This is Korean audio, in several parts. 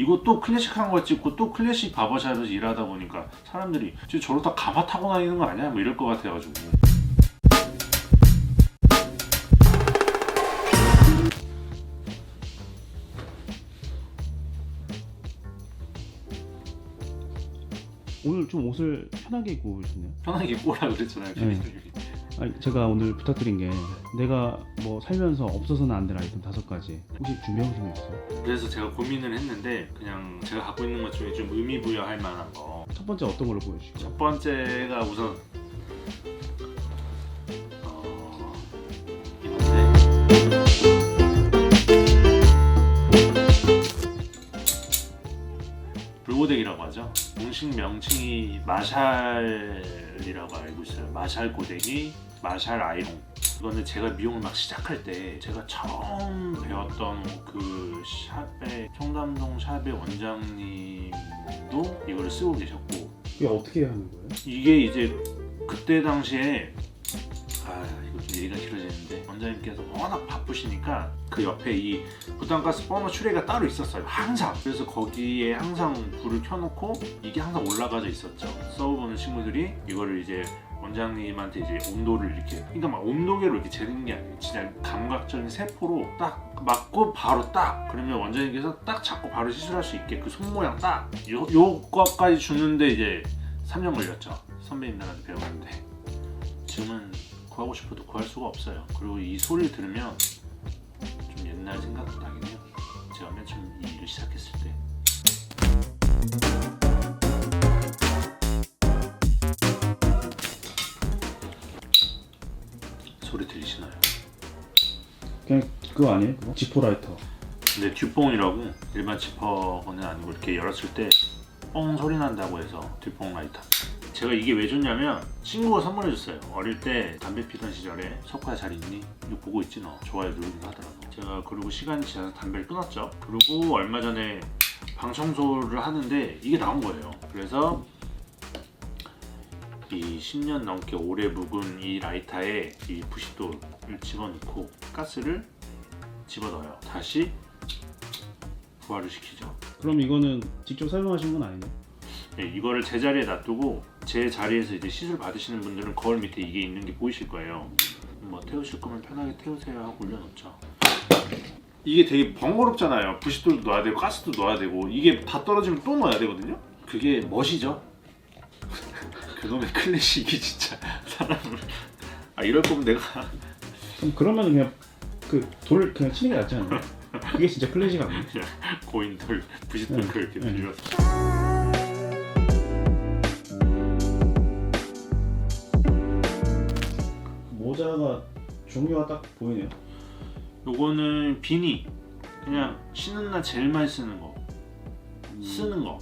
이것도 클래식한 거 찍고 또 클래식 바버샵에서 일하다 보니까 사람들이 저러다 가마 타고 다니는 거 아니야? 뭐 이럴 것 같아가지고. 오늘 좀 옷을 편하게 입고 오셨네요. 편하게 입고 오라 그랬잖아요. 네. 아니, 제가 오늘 부탁드린 게 내가 뭐 살면서 없어서는 안 될 아이템 5가지 혹시 준비해 오신 거 있어요? 그래서 제가 고민을 했는데 그냥 제가 갖고 있는 것 중에 좀 의미 부여할 만한 거. 첫 번째 어떤 걸로 보여주실까요? 첫 번째가 우선 이건데 불고데기라고 하죠. 공식 명칭이 마샬이라고 알고 있어요. 마샬 고데기, 마샬 아이롱. 이거는 제가 미용을 막 시작할 때 제가 처음 배웠던 그 샵의 청담동 샵의 원장님도 이거를 쓰고 계셨고. 이게 어떻게 하는 거예요? 이게 이제 그때 당시에 이거 좀 얘기가 길어지는데 원장님께서 워낙 바쁘시니까 그 옆에 이 부탄가스 버너 추레기가 따로 있었어요. 항상. 그래서 거기에 항상 불을 켜놓고 이게 항상 올라가져 있었죠. 써보는 친구들이 이거를 이제 원장님한테 이제 온도를 이렇게, 그러니까 막 온도계로 이렇게 재는 게 아니에요. 진짜 감각적인 세포로 딱 맞고 바로 딱, 그러면 원장님께서 딱 잡고 바로 시술할 수 있게 그 손 모양 딱 요것까지 주는데 이제 3년 걸렸죠. 선배님들한테 배웠는데 지금은 구하고 싶어도 구할 수가 없어요. 그리고 이 소리를 들으면 좀 옛날 생각도 나긴 해요. 제가 맨 처음 이 일을 시작했을 때. 소리 들리시나요? 그냥 그거 아니에요? 그거? 지포 라이터. 근데 듀뽕이라고 일반 지퍼는 아니고 이렇게 열었을 때 뻥 소리 난다고 해서 듀뽕 라이터. 제가 이게 왜 줬냐면 친구가 선물해줬어요. 어릴 때 담배 피던 시절에 석화야 잘 있니? 이거 보고 있지 너? 좋아요 누르긴 하더라고. 제가 그리고 시간이 지나서 담배를 끊었죠. 그리고 얼마 전에 방 청소를 하는데 이게 나온 거예요. 그래서 이 10년 넘게 오래 묵은 이 라이터에 이 부싯돌을 집어넣고 가스를 집어넣어요. 다시 부하를 시키죠. 그럼 이거는 직접 사용하신 건 아니네요? 네, 이거를 제자리에 놔두고 제 자리에서 이제 시술 받으시는 분들은 거울 밑에 이게 있는 게 보이실 거예요. 뭐 태우실 거면 편하게 태우세요 하고 올려놓죠. 이게 되게 번거롭잖아요. 부싯돌도 넣어야 되고 가스도 넣어야 되고 이게 다 떨어지면 또 넣어야 되거든요. 그게 멋이죠. 그놈의 클래식이 진짜 사람을 이럴 거면 내가 그러면 그냥 그 돌 그냥 치는 게 낫지 않나요? 그게 진짜 클래식 아니에요? 고인돌 부싯돌 네. 이렇게 네. 빌려서. 모자가 종류가 딱 보이네요. 요거는 비니, 그냥 쉬는 날 제일 많이 쓰는 거, 쓰는 거.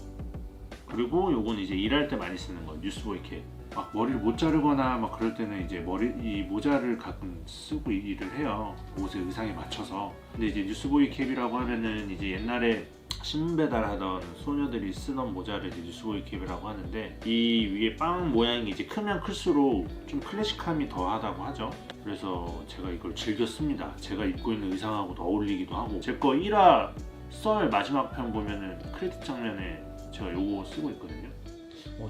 그리고 요건 이제 일할 때 많이 쓰는 거, 뉴스보이 캡. 막 머리를 못 자르거나 막 그럴 때는 이제 이 모자를 가끔 쓰고 일을 해요. 옷의 의상에 맞춰서. 근데 이제 뉴스보이 캡이라고 하면은 이제 옛날에 신문 배달하던 소녀들이 쓰던 모자를 이제 뉴스보이 캡이라고 하는데, 이 위에 빵 모양이 이제 크면 클수록 좀 클래식함이 더하다고 하죠. 그래서 제가 이걸 즐겨 씁니다. 제가 입고 있는 의상하고도 어울리기도 하고. 제 거 1화 썰 마지막 편 보면은 크레딧 장면에 제가 요거 쓰고 있거든요.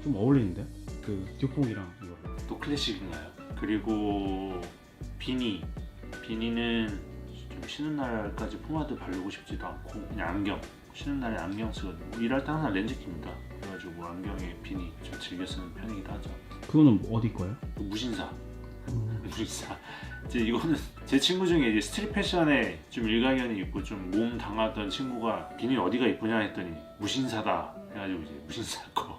좀 어울리는데? 그 듀퐁이랑 이거. 또 클래식인가요? 그리고 비니는 좀 쉬는 날까지 포마드 바르고 싶지도 않고 그냥 안경, 쉬는 날에 안경 쓰거든요. 일할 때 항상 렌즈 낍니다. 그래가지고 안경에 비니 좀 즐겨 쓰는 편이기도 하죠. 그거는 어디 거예요? 무신사. 무신사. 이제 이거는 제 친구 중에 이제 스트릿 패션에 좀 일가견이 있고 좀 몸 당하던 친구가 비니 어디가 이쁘냐 했더니 무신사다 해가지고 이제 무신사 거.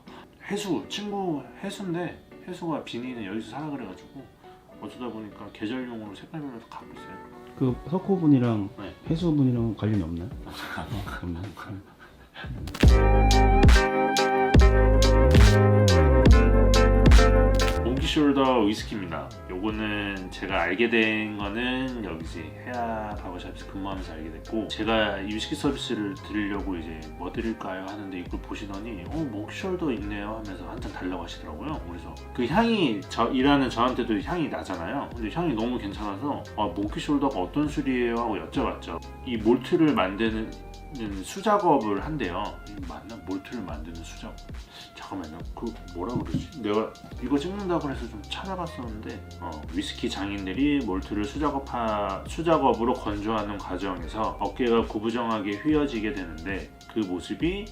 친구 해수인데 해수가 비니는 여기서 사라 그래가지고 어쩌다 보니까 계절용으로 색깔별로 갖고 있어요. 그 석호분이랑 네. 해수분이랑 관련이 없나요? 없나요? 몽키 숄더 위스키입니다. 요거는 제가 알게 된 거는 여기지 헤아 바버샵에서 근무하면서 알게 됐고, 제가 이 위스키 서비스를 드리려고 이제 뭐 드릴까요 하는데 이걸 보시더니 몽키숄더 있네요 하면서 한 잔 달라고 하시더라고요. 그래서 그 향이 일하는 저한테도 향이 나잖아요. 근데 향이 너무 괜찮아서 몽키숄더가 어떤 술이에요 하고 여쭤봤죠. 이 몰트를 만드는 수작업을 한대요. 맞나? 몰트를 만드는 수작업. 잠깐만요. 그 뭐라 그러지? 내가 이거 찍는다고 해서 좀 찾아봤었는데 위스키 장인들이 몰트를 수작업으로 건조하는 과정에서 어깨가 구부정하게 휘어지게 되는데 그 모습이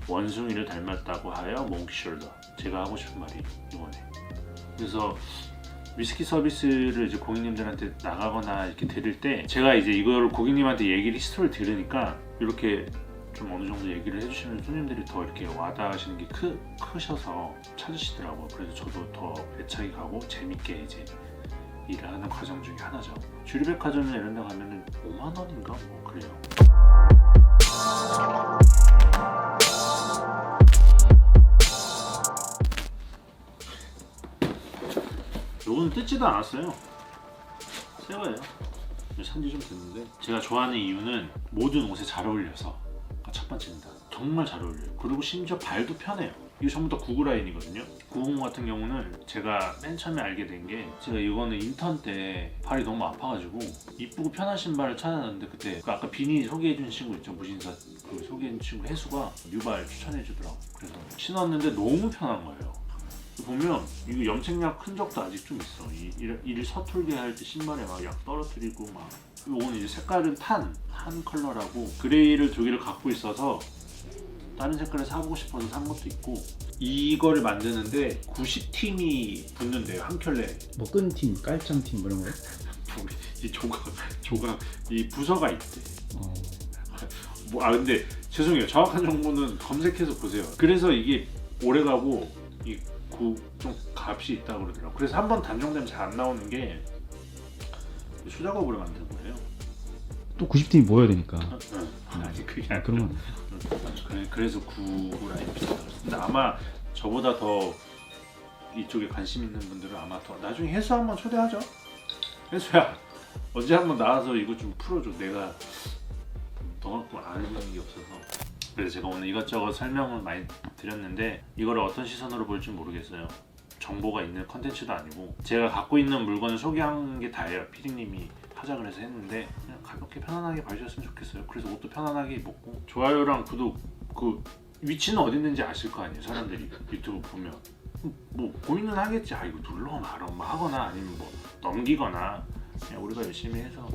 원숭이를 닮았다고 하여 몽키숄더. 제가 하고 싶은 말이 이거네. 그래서 위스키 서비스를 이제 고객님들한테 나가거나 이렇게 드릴 때 제가 이제 이걸 고객님한테 히스토리를 들으니까 이렇게 좀 어느 정도 얘기를 해주시면 손님들이 더 이렇게 와닿으시는 게 크셔서 찾으시더라고요. 그래서 저도 더 애착이 가고 재밌게 이제 일을 하는 과정 중에 하나죠. 주류백화점이나 이런 데 가면은 5만 원인가 뭐 그래요. 요거는 뜯지도 않았어요. 새 거예요. 산지 좀 됐는데 제가 좋아하는 이유는 모든 옷에 잘 어울려서 첫 번째입니다. 정말 잘 어울려요. 그리고 심지어 발도 편해요. 이거 전부 다 구글 라인이거든요. 950 같은 경우는 제가 맨 처음에 알게 된 게, 제가 이거는 인턴 때 발이 너무 아파가지고 이쁘고 편한 신발을 찾아놨는데, 그때 그 아까 비니 소개해준 친구 있죠, 무신사 그 소개해준 친구 해수가 뉴발 추천해주더라고. 그래서 신었는데 너무 편한 거예요. 보면 이거 염색약 흔적도 아직 좀 있어. 일 서툴게 할 때 신발에 막 약 떨어뜨리고 막. 이거는 이제 색깔은 탄 컬러라고 그레이를 2개를 갖고 있어서 다른 색깔을 사보고 싶어서 산 것도 있고, 이거를 만드는데 90팀이 붙는데요, 한 켤레. 뭐 끈팀, 깔짱팀 뭐 이런 거요? 이 조각 이 부서가 있대. 근데 죄송해요, 정확한 정보는 검색해서 보세요. 그래서 이게 오래가고 좀 값이 있다고 그러더라고요. 그래서 한번 단종되면 잘 안 나오는 게 수작업으로 만드는 거예요. 또 90팀이 모여야 되니까. 아니 그게 아니라 그런 건 그래서 구라인 비슷하다. 근데 아마 저보다 더 이쪽에 관심 있는 분들은 아마 더 나중에 해수 한번 초대하죠. 해수야 언제 한번 나와서 이거 좀 풀어줘. 내가 너 갖고 아는 게 없어서. 그래서 제가 오늘 이것저것 설명을 많이 드렸는데 이거를 어떤 시선으로 볼지 모르겠어요. 정보가 있는 컨텐츠도 아니고 제가 갖고 있는 물건을 소개한 게 다예요. 피디님이 하자 그래서 했는데 그냥 가볍게 편안하게 봐주셨으면 좋겠어요. 그래서 옷도 편안하게 입었고, 좋아요랑 구독 그 위치는 어디 있는지 아실 거 아니에요. 사람들이 유튜브 보면 뭐 고민은 하겠지. 이거 눌러 말아 하거나 아니면 뭐 넘기거나, 그냥 우리가 열심히 해서